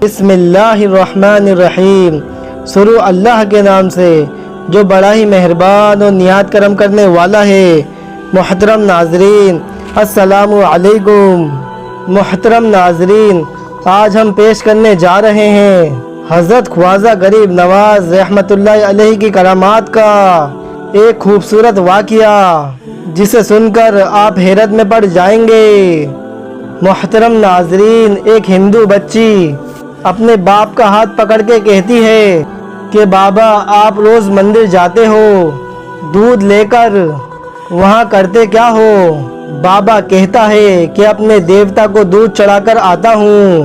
بسم اللہ الرحمن الرحیم، شروع اللہ کے نام سے جو بڑا ہی مہربان اور نہایت کرم کرنے والا ہے۔ محترم ناظرین السلام علیکم۔ محترم ناظرین، آج ہم پیش کرنے جا رہے ہیں حضرت خواجہ غریب نواز رحمۃ اللہ علیہ کی کرامات کا ایک خوبصورت واقعہ، جسے سن کر آپ حیرت میں پڑ جائیں گے۔ محترم ناظرین، ایک ہندو بچی اپنے باپ کا ہاتھ پکڑ کے کہتی ہے کہ بابا آپ روز مندر جاتے ہو، دودھ لے کر وہاں کرتے کیا ہو؟ بابا کہتا ہے کہ اپنے دیوتا کو دودھ چڑھا کر آتا ہوں۔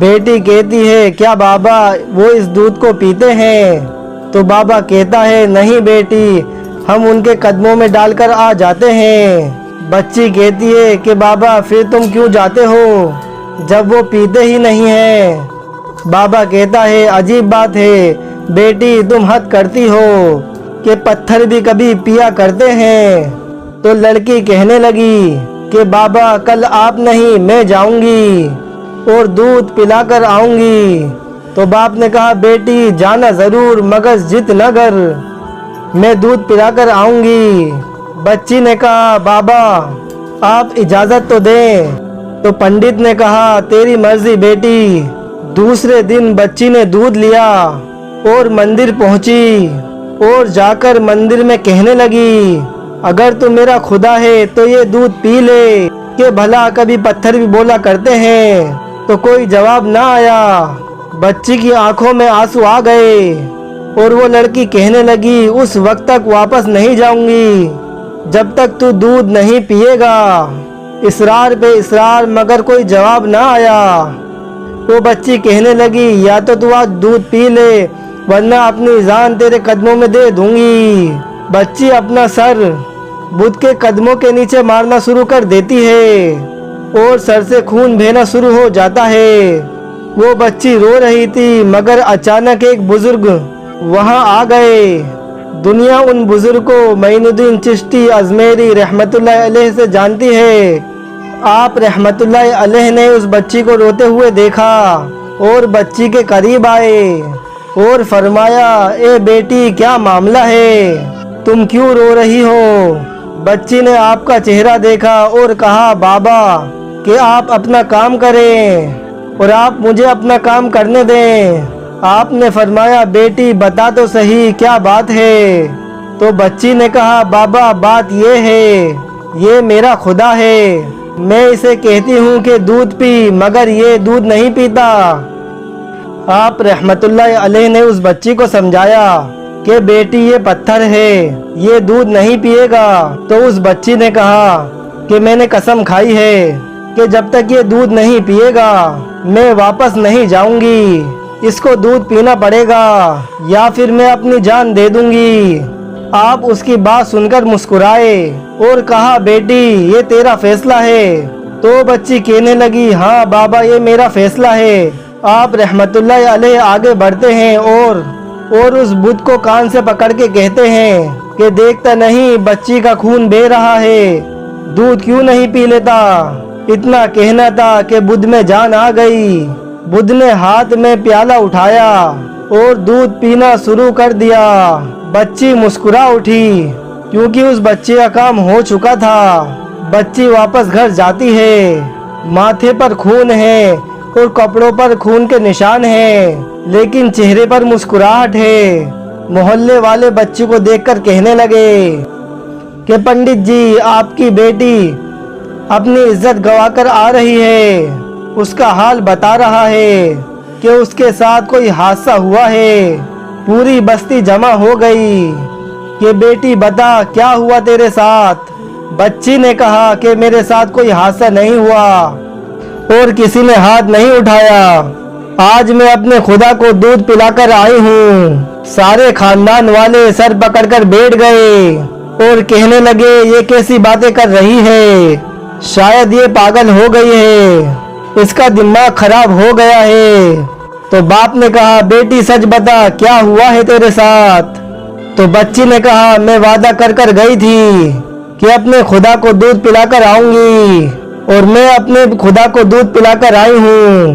بیٹی کہتی ہے کیا بابا وہ اس دودھ کو پیتے ہیں؟ تو بابا کہتا ہے نہیں بیٹی، ہم ان کے قدموں میں ڈال کر آ جاتے ہیں۔ بچی کہتی ہے کہ بابا پھر تم کیوں جاتے ہو جب وہ پیتے ہی نہیں ہیں؟ بابا کہتا ہے عجیب بات ہے بیٹی، تم حد کرتی ہو کہ پتھر بھی کبھی پیا کرتے ہیں۔ تو لڑکی کہنے لگی کہ بابا کل آپ نہیں، میں جاؤں گی اور دودھ پلا کر آؤں گی۔ تو باپ نے کہا بیٹی جانا ضرور مگر ضد نہ کر، میں دودھ پلا کر آؤں گی۔ بچی نے کہا بابا آپ اجازت تو دیں۔ تو پنڈت نے کہا تیری مرضی بیٹی۔ دوسرے دن بچی نے دودھ لیا اور مندر پہنچی اور جا کر مندر میں کہنے لگی اگر تو میرا خدا ہے تو یہ دودھ پی لے کہ بھلا کبھی پتھر بھی بولا کرتے ہیں۔ تو کوئی جواب نہ آیا۔ بچی کی آنکھوں میں آنسو آ گئے اور وہ لڑکی کہنے لگی اس وقت تک واپس نہیں جاؤں گی جب تک تو دودھ نہیں پیے گا۔ اصرار پہ اصرار مگر کوئی جواب نہ آیا۔ وہ بچی کہنے لگی یا تو آج دودھ پی لے ورنہ اپنی جان تیرے قدموں میں دے دوں گی۔ بچی اپنا سر بدھ کے قدموں کے نیچے مارنا شروع کر دیتی ہے اور سر سے خون بہنا شروع ہو جاتا ہے۔ وہ بچی رو رہی تھی مگر اچانک ایک بزرگ وہاں آ گئے۔ دنیا ان بزرگ کو معین الدین چشتی اجمیری رحمت اللہ علیہ سے جانتی ہے۔ آپ رحمت اللہ علیہ نے اس بچی کو روتے ہوئے دیکھا اور بچی کے قریب آئے اور فرمایا اے بیٹی کیا معاملہ ہے، تم کیوں رو رہی ہو؟ بچی نے آپ کا چہرہ دیکھا اور کہا بابا کہ آپ اپنا کام کریں اور آپ مجھے اپنا کام کرنے دیں۔ آپ نے فرمایا بیٹی بتا تو صحیح کیا بات ہے؟ تو بچی نے کہا بابا بات یہ ہے، یہ میرا خدا ہے، میں اسے کہتی ہوں کہ دودھ پی مگر یہ دودھ نہیں پیتا۔ آپ رحمت اللہ علیہ نے اس بچی کو سمجھایا کہ بیٹی یہ پتھر ہے، یہ دودھ نہیں پیے گا۔ تو اس بچی نے کہا کہ میں نے قسم کھائی ہے کہ جب تک یہ دودھ نہیں پیے گا میں واپس نہیں جاؤں گی، اس کو دودھ پینا پڑے گا یا پھر میں اپنی جان دے دوں گی۔ آپ اس کی بات سن کر مسکرائے اور کہا بیٹی یہ تیرا فیصلہ ہے۔ تو بچی کہنے لگی ہاں بابا یہ میرا فیصلہ ہے۔ آپ رحمت اللہ علیہ آگے بڑھتے ہیں اور اس بدھ کو کان سے پکڑ کے کہتے ہیں کہ دیکھتا نہیں بچی کا خون بہہ رہا ہے، دودھ کیوں نہیں پی لیتا؟ اتنا کہنا تھا کہ بدھ میں جان آ گئی۔ بدھ نے ہاتھ میں پیالہ اٹھایا اور دودھ پینا شروع کر دیا۔ بچی مسکرا اٹھی کیونکہ اس بچے کا کام ہو چکا تھا۔ بچی واپس گھر جاتی ہے، ماتھے پر خون ہے اور کپڑوں پر خون کے نشان ہیں لیکن چہرے پر مسکراہٹ ہے۔ محلے والے بچی کو دیکھ کر کہنے لگے کہ پنڈت جی آپ کی بیٹی اپنی عزت گوا کر آ رہی ہے، اس کا حال بتا رہا ہے کہ اس کے ساتھ کوئی حادثہ ہوا ہے۔ پوری بستی جمع ہو گئی کہ بیٹی بتا کیا ہوا تیرے ساتھ؟ بچی نے کہا کہ میرے ساتھ کوئی حادثہ نہیں ہوا اور کسی نے ہاتھ نہیں اٹھایا، آج میں اپنے خدا کو دودھ پلا کر آئی ہوں۔ سارے خاندان والے سر پکڑ کر بیٹھ گئے اور کہنے لگے یہ کیسی باتیں کر رہی ہے، شاید یہ پاگل ہو گئی ہے، اس کا دماغ خراب ہو گیا ہے۔ تو باپ نے کہا بیٹی سچ بتا کیا ہوا ہے تیرے ساتھ؟ تو بچی نے کہا میں وعدہ کر گئی تھی کہ اپنے خدا کو دودھ پلا کر آؤں گی اور میں اپنے خدا کو دودھ پلا کر آئی ہوں۔